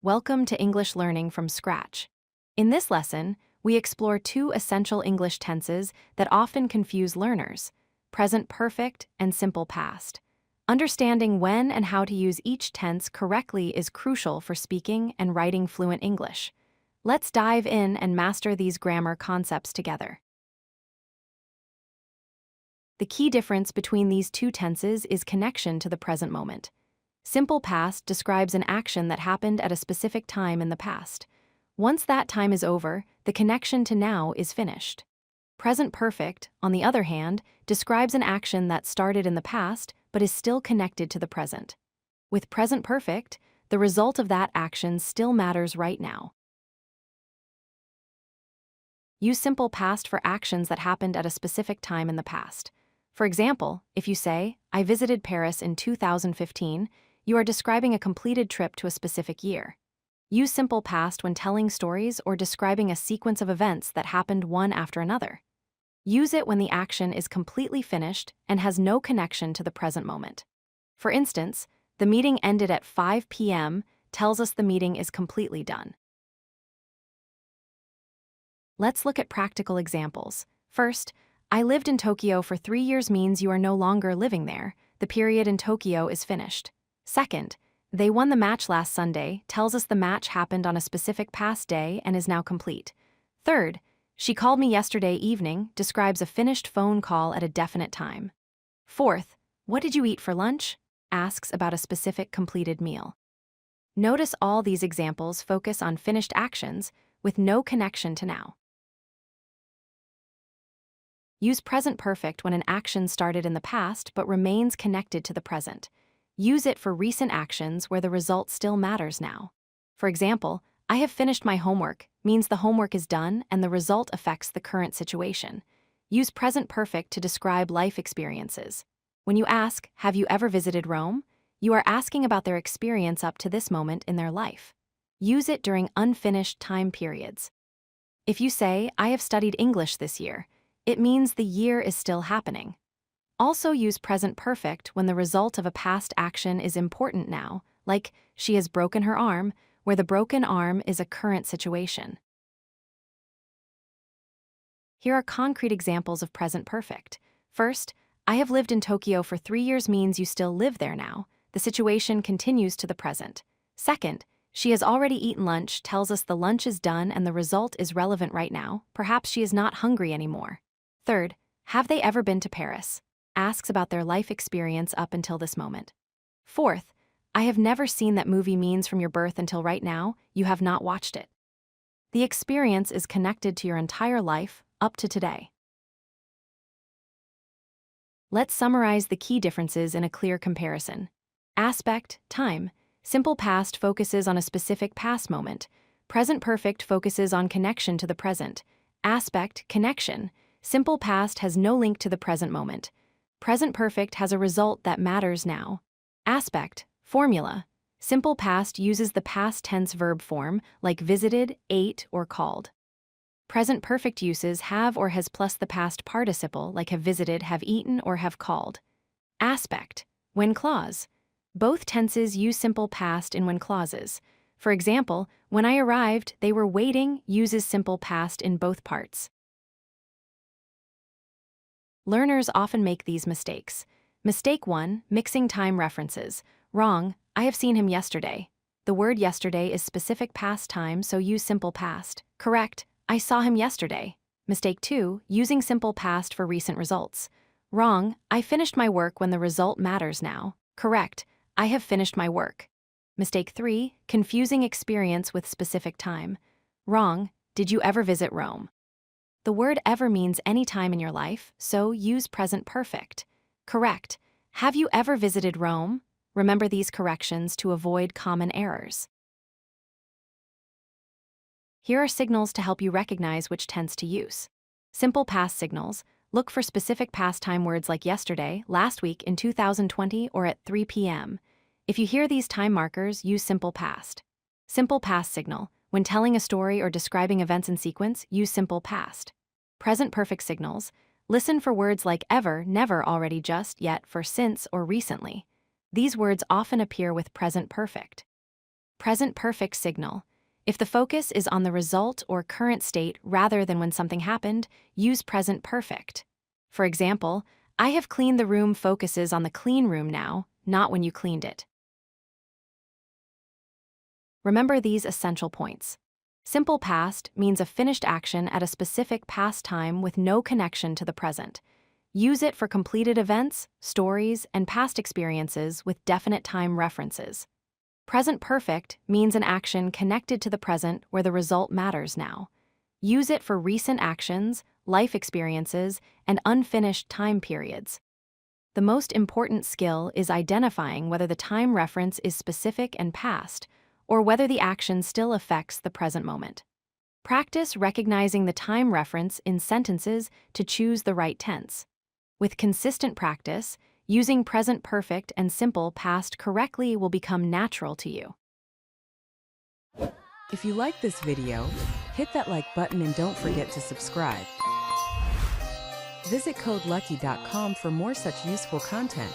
Welcome to English Learning from Scratch. In this lesson, we explore two essential English tenses that often confuse learners: present perfect and simple past. Understanding when and how to use each tense correctly is crucial for speaking and writing fluent English. Let's dive in and master these grammar concepts together. The key difference between these two tenses is connection to the present moment. Simple past describes an action that happened at a specific time in the past. Once that time is over, the connection to now is finished. Present perfect, on the other hand, describes an action that started in the past but is still connected to the present. With present perfect, the result of that action still matters right now. Use simple past for actions that happened at a specific time in the past. For example, if you say, "I visited Paris in 2015, you are describing a completed trip to a specific year. Use simple past when telling stories or describing a sequence of events that happened one after another. Use it when the action is completely finished and has no connection to the present moment. For instance, the meeting ended at 5 p.m. tells us the meeting is completely done. Let's look at practical examples. First, I lived in Tokyo for 3 years means you are no longer living there. The period in Tokyo is finished. Second, they won the match last Sunday tells us the match happened on a specific past day and is now complete. Third, she called me yesterday evening describes a finished phone call at a definite time. Fourth, what did you eat for lunch? Asks about a specific completed meal. Notice all these examples focus on finished actions with no connection to now. Use present perfect when an action started in the past but remains connected to the present. Use it for recent actions where the result still matters now. For example, I have finished my homework means the homework is done and the result affects the current situation. Use present perfect to describe life experiences. When you ask, "Have you ever visited Rome?" you are asking about their experience up to this moment in their life. Use it during unfinished time periods. If you say, "I have studied English this year," it means the year is still happening. Also use present perfect when the result of a past action is important now, like she has broken her arm, where the broken arm is a current situation. Here are concrete examples of present perfect. First, I have lived in Tokyo for 3 years means you still live there now. The situation continues to the present. Second, she has already eaten lunch tells us the lunch is done and the result is relevant right now. Perhaps she is not hungry anymore. Third, have they ever been to Paris? Asks about their life experience up until this moment. Fourth, I have never seen that movie means from your birth until right now, you have not watched it. The experience is connected to your entire life, up to today. Let's summarize the key differences in a clear comparison. Aspect, time. Simple past focuses on a specific past moment. Present perfect focuses on connection to the present. Aspect, connection. Simple past has no link to the present moment. Present perfect has a result that matters now. Aspect, formula. Simple past uses the past tense verb form, like visited, ate, or called. Present perfect uses have or has plus the past participle, like have visited, have eaten, or have called. Aspect, when clause. Both tenses use simple past in when clauses. For example, when I arrived, they were waiting uses simple past in both parts. Learners often make these mistakes. Mistake 1, mixing time references. Wrong, I have seen him yesterday. The word yesterday is specific past time, so use simple past. Correct, I saw him yesterday. Mistake 2, using simple past for recent results. Wrong, I finished my work when the result matters now. Correct, I have finished my work. Mistake 3, confusing experience with specific time. Wrong, did you ever visit Rome? The word ever means any time in your life, so use present perfect. Correct. Have you ever visited Rome? Remember these corrections to avoid common errors. Here are signals to help you recognize which tense to use. Simple past signals. Look for specific past time words like yesterday, last week, in 2020, or at 3 p.m. If you hear these time markers, use simple past. Simple past signal. When telling a story or describing events in sequence, use simple past. Present perfect signals. Listen for words like ever, never, already, just, yet, for since, or recently. These words often appear with present perfect. Present perfect signal. If the focus is on the result or current state rather than when something happened, use present perfect. For example, I have cleaned the room focuses on the clean room now, not when you cleaned it. Remember these essential points. Simple past means a finished action at a specific past time with no connection to the present. Use it for completed events, stories, and past experiences with definite time references. Present perfect means an action connected to the present where the result matters now. Use it for recent actions, life experiences, and unfinished time periods. The most important skill is identifying whether the time reference is specific and past, or whether the action still affects the present moment. Practice recognizing the time reference in sentences to choose the right tense. With consistent practice, using present perfect and simple past correctly will become natural to you. If you like this video, hit that like button and don't forget to subscribe. Visit CodeLucky.com for more such useful content.